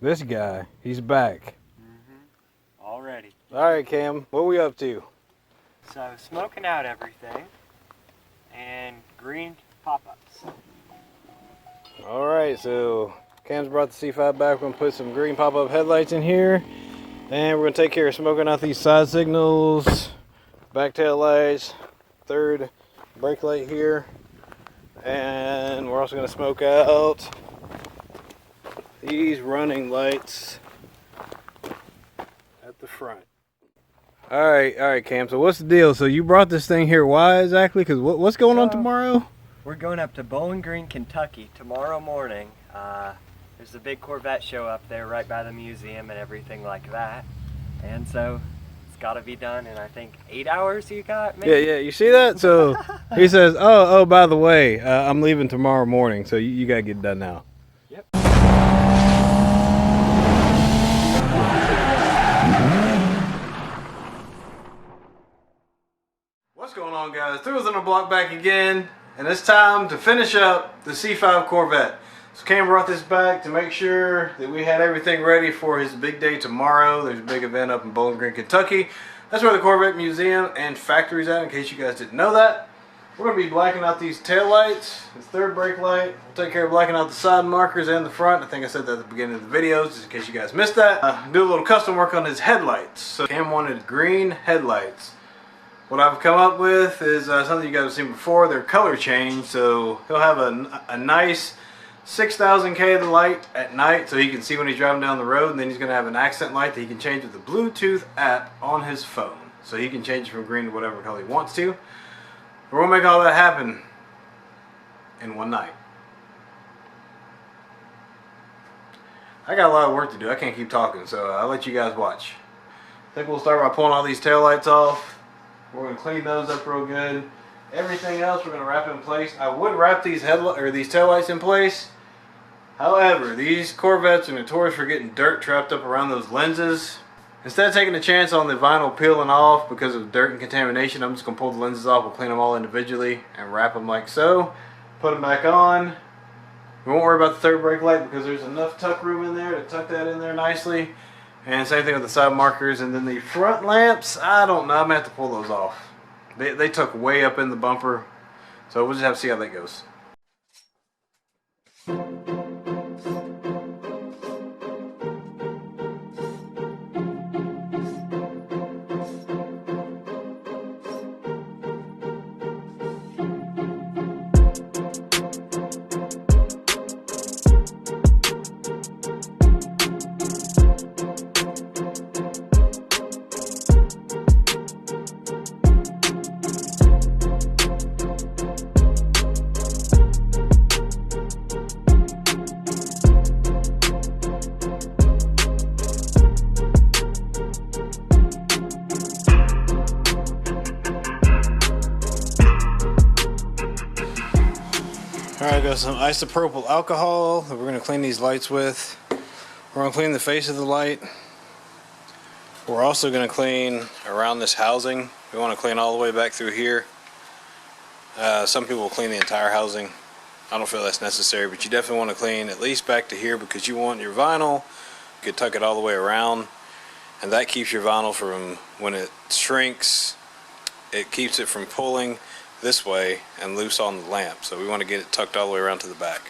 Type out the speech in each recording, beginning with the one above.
This guy, he's back. Already. Alright, Cam, what are we up to? So, smoking out everything and green pop-ups. Alright, so Cam's brought the C-5 back. We're going to put some green pop-up headlights in here. And we're going to take care of smoking out these side signals, back tail lights, third brake light here. And we're also going to smoke out these running lights at the front. Alright, Cam, so what's the deal? So you brought this thing here, why exactly? Because what's going on tomorrow? We're going up to Bowling Green, Kentucky tomorrow morning. There's a big Corvette show up there right by the museum and everything like that. And so it's got to be done in, I think, 8 hours you got, maybe? Yeah, you see that? So he says, oh, by the way, I'm leaving tomorrow morning, so you got to get it done now. Yep. What's going on, guys? Thrills on the block back again, and it's time to finish up the C-5 Corvette. So Cam brought this back to make sure that we had everything ready for his big day tomorrow. There's a big event up in Bowling Green, Kentucky. That's where the Corvette Museum and Factory's at, in case you guys didn't know that. We're going to be blacking out these tail lights, this third brake light. We'll take care of blacking out the side markers and the front. I think I said that at the beginning of the videos, just in case you guys missed that. Do a little custom work on his headlights. So Cam wanted green headlights. What I've come up with is something you guys have seen before. They're color change, so he'll have a nice 6,000K light at night so he can see when he's driving down the road, and then he's going to have an accent light that he can change with the Bluetooth app on his phone. So he can change it from green to whatever color he wants to. We're going to make all that happen in one night. I got a lot of work to do. I can't keep talking, so I'll let you guys watch. I think we'll start by pulling all these tail lights off. We're going to clean those up real good. Everything else we're going to wrap in place. I would wrap these tail lights in place. However, these Corvettes are notorious for getting dirt trapped up around those lenses. Instead of taking a chance on the vinyl peeling off because of dirt and contamination, I'm just going to pull the lenses off. We'll clean them all individually and wrap them like so. Put them back on. We won't worry about the third brake light because there's enough tuck room in there to tuck that in there nicely. And same thing with the side markers. And then the front lamps, I don't know. I'm going to have to pull those off. They tuck way up in the bumper. So we'll just have to see how that goes. Alright, got some isopropyl alcohol that we're going to clean these lights with. We're going to clean the face of the light. We're also going to clean around this housing. We want to clean all the way back through here. Some people will clean the entire housing. I don't feel that's necessary, but you definitely want to clean at least back to here because you want your vinyl. You could tuck it all the way around, and that keeps your vinyl from, when it shrinks, it keeps it from pulling this way and loose on the lamp. So we want to get it tucked all the way around to the back.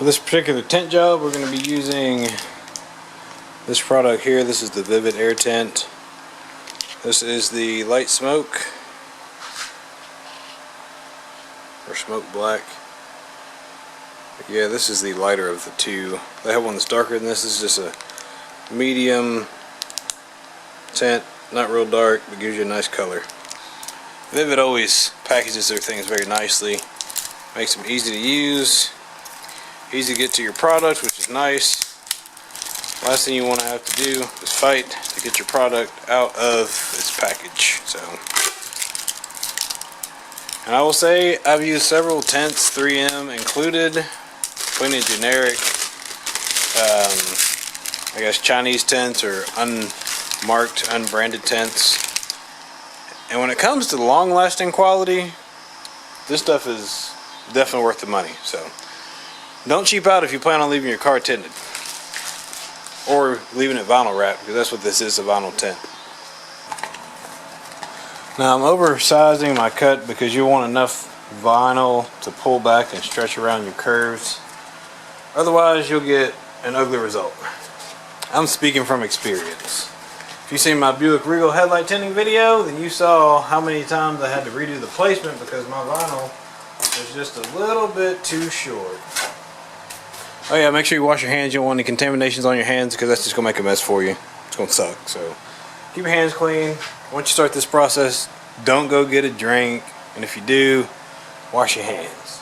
For this particular tint job, we're going to be using this product here. This is the Vivid Air Tint. This is the light smoke, or smoke black. Yeah, this is the lighter of the two. They have one that's darker than this. This is just a medium tint, not real dark, but gives you a nice color. Vivid always packages their things very nicely, makes them easy to use, easy to get to your product, which is nice. Last thing you want to have to do is fight to get your product out of its package. And I will say I've used several tints, 3M included, plenty of generic, I guess Chinese tints or unmarked, unbranded tints. And when it comes to long-lasting quality, this stuff is definitely worth the money. So don't cheap out if you plan on leaving your car tinted, or leaving it vinyl wrapped, because that's what this is, a vinyl tint. Now I'm oversizing my cut because you want enough vinyl to pull back and stretch around your curves. Otherwise you'll get an ugly result. I'm speaking from experience. If you've seen my Buick Regal headlight tinting video, then you saw how many times I had to redo the placement because my vinyl was just a little bit too short. Oh yeah, make sure you wash your hands. You don't want any contaminations on your hands because that's just going to make a mess for you. It's going to suck. So keep your hands clean. Once you start this process, don't go get a drink. And if you do, wash your hands.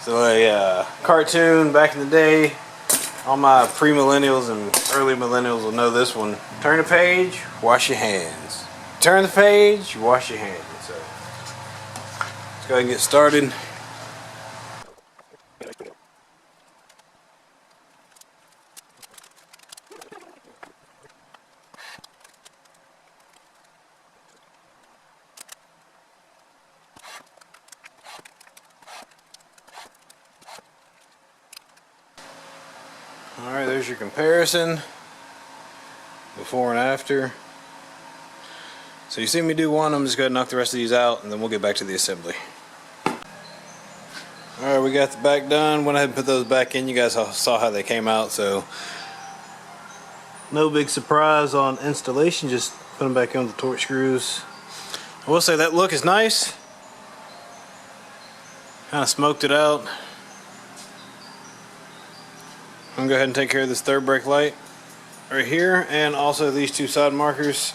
So a cartoon back in the day, all my pre-millennials and early millennials will know this one. Turn the page, wash your hands. Turn the page, wash your hands. So let's go ahead and get started. Alright, there's your comparison, before and after. So you see me do one, I'm just going to knock the rest of these out and then we'll get back to the assembly. Alright, we got the back done, went ahead and put those back in. You guys saw how they came out, so no big surprise on installation, just put them back in with the torque screws. I will say that look is nice, kind of smoked it out. I'm going to go ahead and take care of this third brake light right here, and also these two side markers,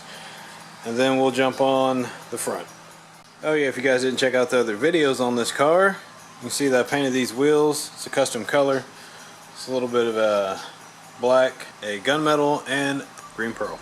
and then we'll jump on the front. Oh yeah, if you guys didn't check out the other videos on this car, you can see that I painted these wheels. It's a custom color. It's a little bit of a black, a gunmetal, and green pearl.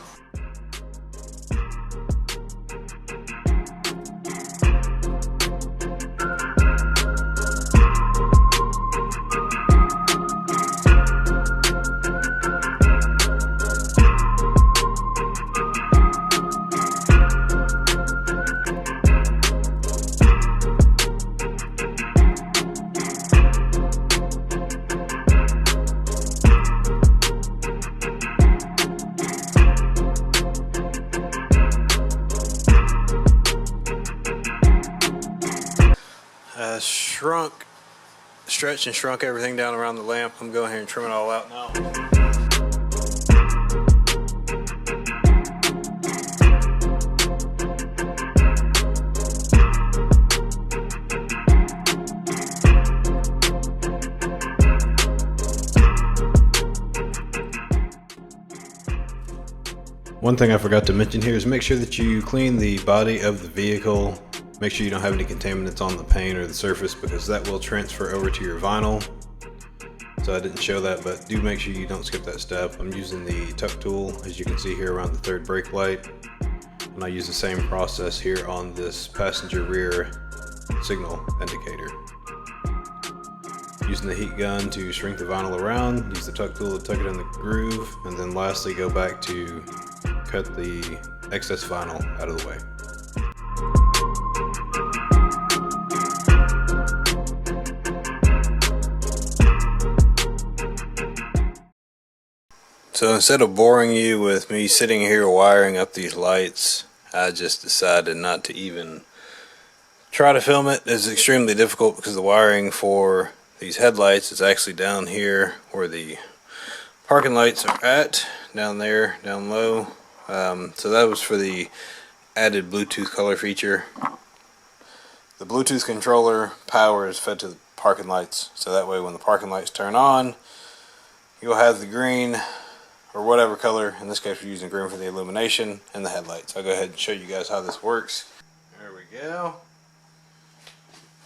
Stretched and shrunk everything down around the lamp. I'm going here and trim it all out now. One thing I forgot to mention here is make sure that you clean the body of the vehicle. Make sure you don't have any contaminants on the paint or the surface, because that will transfer over to your vinyl. So I didn't show that, but do make sure you don't skip that step. I'm using the tuck tool, as you can see here, around the third brake light. And I use the same process here on this passenger rear signal indicator. Using the heat gun to shrink the vinyl around, use the tuck tool to tuck it in the groove, and then lastly go back to cut the excess vinyl out of the way. So instead of boring you with me sitting here wiring up these lights, I just decided not to even try to film it. It's extremely difficult because the wiring for these headlights is actually down here where the parking lights are at, down there, down low. So that was for the added Bluetooth color feature. The Bluetooth controller power is fed to the parking lights, so that way when the parking lights turn on, you'll have the green or whatever color. In this case we're using green for the illumination and the headlights. I'll go ahead and show you guys how this works. There we go.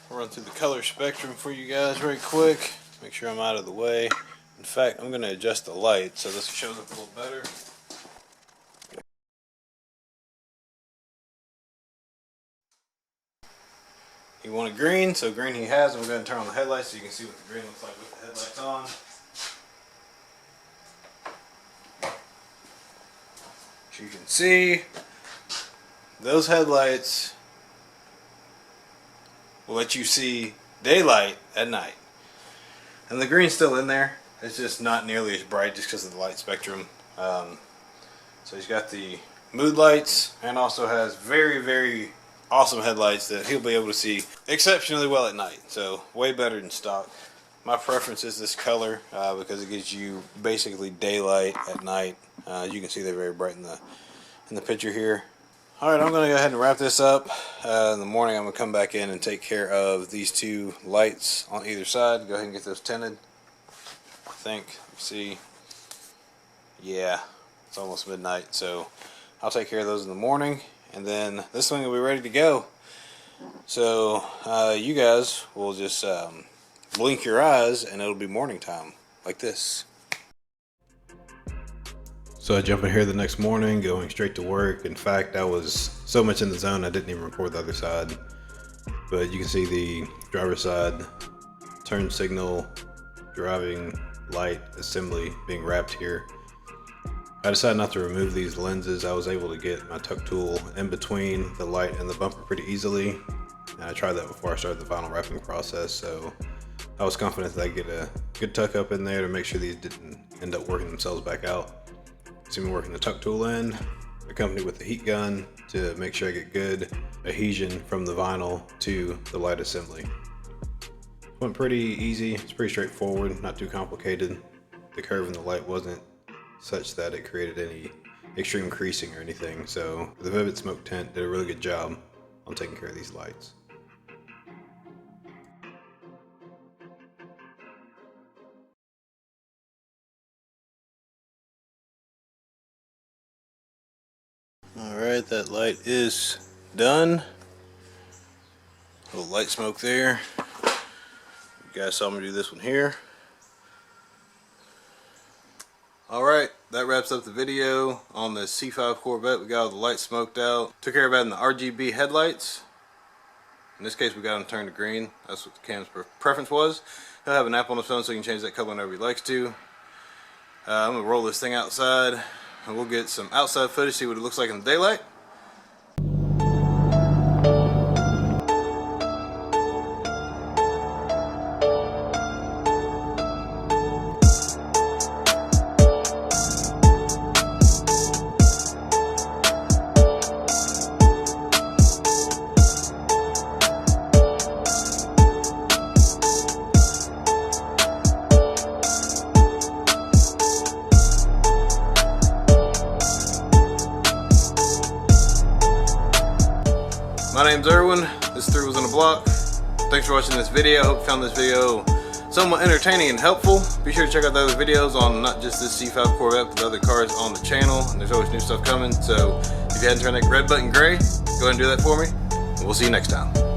I'll run through the color spectrum for you guys very quick. Make sure I'm out of the way. In fact, I'm going to adjust the light so this shows up a little better. He wanted green, so green he has. I'm going to turn on the headlights so you can see what the green looks like with the headlights on. As you can see, those headlights will let you see daylight at night. And the green's still in there. It's just not nearly as bright just because of the light spectrum. So he's got the mood lights and also has very, very awesome headlights that he'll be able to see exceptionally well at night. So way better than stock. My preference is this color because it gives you basically daylight at night. You can see they're very bright in the picture here. Alright, I'm going to go ahead and wrap this up. In the morning I'm going to come back in and take care of these two lights on either side. Go ahead and get those tinted. I think, let's see, yeah, it's almost midnight, so I'll take care of those in the morning, and then this thing will be ready to go. So you guys will just blink your eyes and it'll be morning time, like this. So I jump in here the next morning, going straight to work. In fact, I was so much in the zone I didn't even record the other side. But you can see the driver's side, turn signal, driving light assembly being wrapped here. I decided not to remove these lenses. I was able to get my tuck tool in between the light and the bumper pretty easily. And I tried that before I started the final wrapping process, so I was confident that I get a good tuck up in there to make sure these didn't end up working themselves back out. See me working the tuck tool in, accompanied with the heat gun to make sure I get good adhesion from the vinyl to the light assembly. Went pretty easy, it's pretty straightforward, not too complicated. The curve in the light wasn't such that it created any extreme creasing or anything, so the Vivid Smoke Tint did a really good job on taking care of these lights. Alright, that light is done. A little light smoke there. You guys saw me do this one here. Alright, that wraps up the video on the C-5 Corvette. We got all the lights smoked out. Took care of adding the RGB headlights. In this case we got them turned to green. That's what the cam's preference was. He'll have an app on his phone so he can change that color whenever he likes to. I'm going to roll this thing outside and we'll get some outside footage, see what it looks like in the daylight. My name's Erwin, this is 3 Wheels on the Block. Thanks for watching this video. I hope you found this video somewhat entertaining and helpful. Be sure to check out the other videos on not just this C-5 Corvette, but the other cars on the channel. And there's always new stuff coming, so if you hadn't turned that red button gray, go ahead and do that for me. And we'll see you next time.